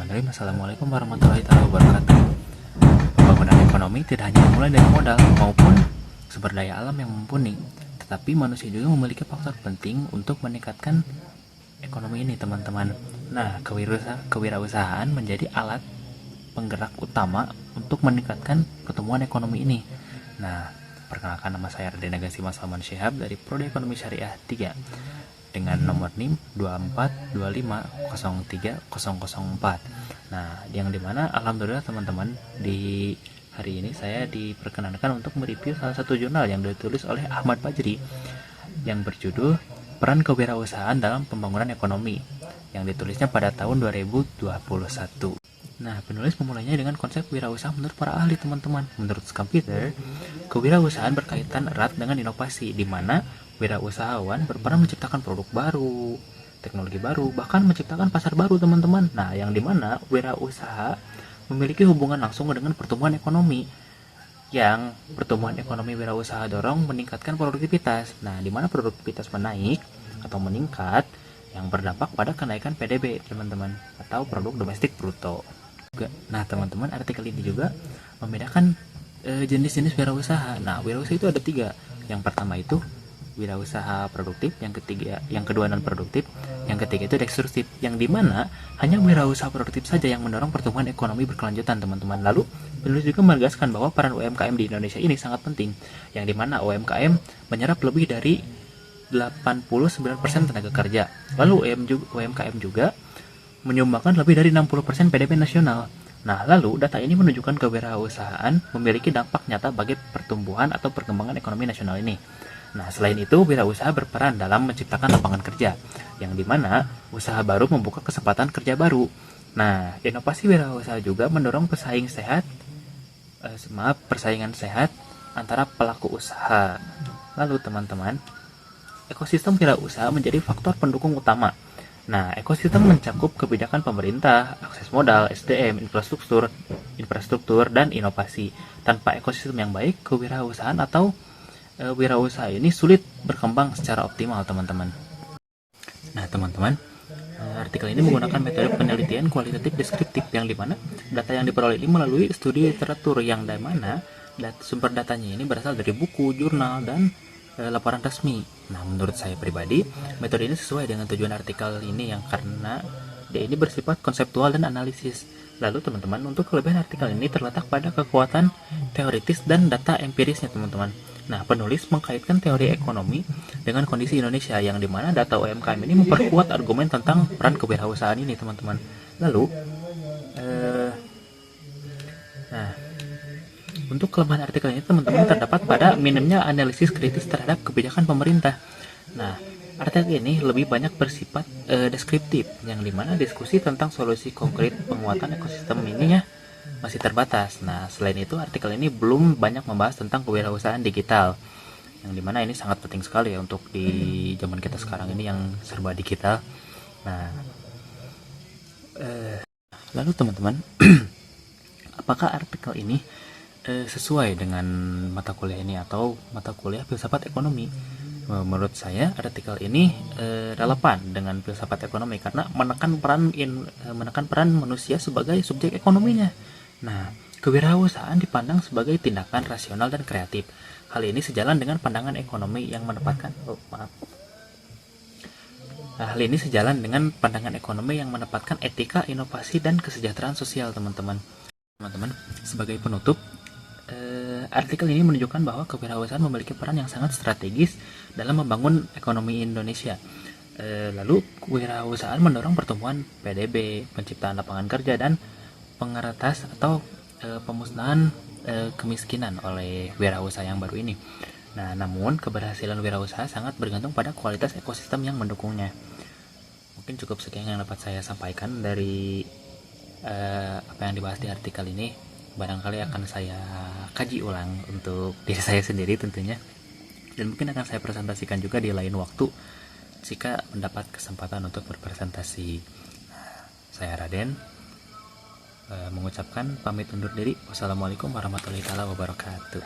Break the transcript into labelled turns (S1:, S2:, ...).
S1: Bismillahirrahmanirrahim. Assalamualaikum warahmatullahi wabarakatuh. Pembangunan ekonomi tidak hanya dimulai dari modal maupun sumber daya alam yang mumpuni, tetapi manusia juga memiliki faktor penting untuk meningkatkan ekonomi ini, teman-teman. Nah, kewirausahaan menjadi alat penggerak utama untuk meningkatkan pertumbuhan ekonomi ini. Nah, perkenalkan, nama saya Raden Agassi Mas Salman Syihab dari Prodi Ekonomi Syariah 3 dengan nomor NIM 2425030004. Nah, yang dimana alhamdulillah teman-teman, di hari ini saya diperkenankan untuk mereview salah satu jurnal yang ditulis oleh Ahmad Fajri yang berjudul Peran Kewirausahaan dalam Pembangunan Ekonomi, yang ditulisnya pada tahun 2021. Nah, penulis memulainya dengan konsep wirausaha menurut para ahli, teman-teman. Menurut Scampeter, kewirausahaan berkaitan erat dengan inovasi, di mana wirausahawan berperan menciptakan produk baru, teknologi baru, bahkan menciptakan pasar baru, teman-teman. Nah, yang dimana wirausaha memiliki hubungan langsung dengan pertumbuhan ekonomi, yang pertumbuhan ekonomi wirausaha dorong meningkatkan produktivitas. Nah, dimana produktivitas menaik atau meningkat, yang berdampak pada kenaikan PDB, teman-teman, atau produk domestik bruto. Nah, teman-teman, artikel ini juga membedakan jenis-jenis wirausaha. Nah, wirausaha itu ada 3. Yang pertama itu wirausaha produktif, yang kedua non produktif, yang ketiga itu destruktif, yang dimana hanya wirausaha produktif saja yang mendorong pertumbuhan ekonomi berkelanjutan, teman-teman. Lalu penulis juga menegaskan bahwa peran UMKM di Indonesia ini sangat penting, yang dimana UMKM menyerap lebih dari 89% tenaga kerja. Lalu UMKM juga menyumbangkan lebih dari 60% PDB nasional. Nah, lalu data ini menunjukkan kewirausahaan memiliki dampak nyata bagi pertumbuhan atau perkembangan ekonomi nasional ini. Nah, selain itu, wirausaha berperan dalam menciptakan lapangan kerja, yang dimana usaha baru membuka kesempatan kerja baru. Nah, inovasi wirausaha juga mendorong persaingan sehat antara pelaku usaha. Lalu, teman-teman, ekosistem wirausaha menjadi faktor pendukung utama. Nah, ekosistem mencakup kebijakan pemerintah, akses modal, SDM, infrastruktur, dan inovasi. Tanpa ekosistem yang baik, kewirausahaan atau wirausaha ini sulit berkembang secara optimal, teman-teman. Nah, teman-teman, artikel ini menggunakan metode penelitian kualitatif deskriptif, yang dimana data yang diperoleh ini melalui studi literatur, yang dimana sumber datanya ini berasal dari buku, jurnal, dan laporan resmi. Nah, menurut saya pribadi, metode ini sesuai dengan tujuan artikel ini, yang karena dia ini bersifat konseptual dan analisis. Lalu, teman-teman, untuk kelebihan artikel ini terletak pada kekuatan teoritis dan data empirisnya, teman-teman. Nah, penulis mengkaitkan teori ekonomi dengan kondisi Indonesia, yang dimana data UMKM ini memperkuat argumen tentang peran kewirausahaan ini, teman-teman. Lalu, untuk kelemahan artikel ini, teman-teman, terdapat pada minimnya analisis kritis terhadap kebijakan pemerintah. Nah, artikel ini lebih banyak bersifat deskriptif, yang dimana diskusi tentang solusi konkret penguatan ekosistem ini masih terbatas. Nah, selain itu, artikel ini belum banyak membahas tentang kewirausahaan digital, yang dimana ini sangat penting sekali ya untuk di zaman kita sekarang ini yang serba digital. Nah, lalu, teman-teman, apakah artikel ini sesuai dengan mata kuliah ini atau mata kuliah filsafat ekonomi? Menurut saya, artikel ini relevan dengan filsafat ekonomi karena menekan peran manusia sebagai subjek ekonominya. Nah, kewirausahaan dipandang sebagai tindakan rasional dan kreatif. Hal ini sejalan dengan pandangan ekonomi yang menempatkan etika, inovasi, dan kesejahteraan sosial, teman-teman. Teman-teman, sebagai penutup, artikel ini menunjukkan bahwa kewirausahaan memiliki peran yang sangat strategis dalam membangun ekonomi Indonesia. Lalu, kewirausahaan mendorong pertumbuhan PDB, penciptaan lapangan kerja, dan pengeretas atau pemusnahan kemiskinan oleh wirausaha yang baru ini. Nah, namun keberhasilan wirausaha sangat bergantung pada kualitas ekosistem yang mendukungnya. Mungkin cukup sekian yang dapat saya sampaikan dari apa yang dibahas di artikel ini. Barangkali akan saya kaji ulang untuk diri saya sendiri tentunya, dan mungkin akan saya presentasikan juga di lain waktu jika mendapat kesempatan untuk berpresentasi. Saya Raden, mengucapkan pamit undur diri. Wassalamualaikum warahmatullahi wabarakatuh.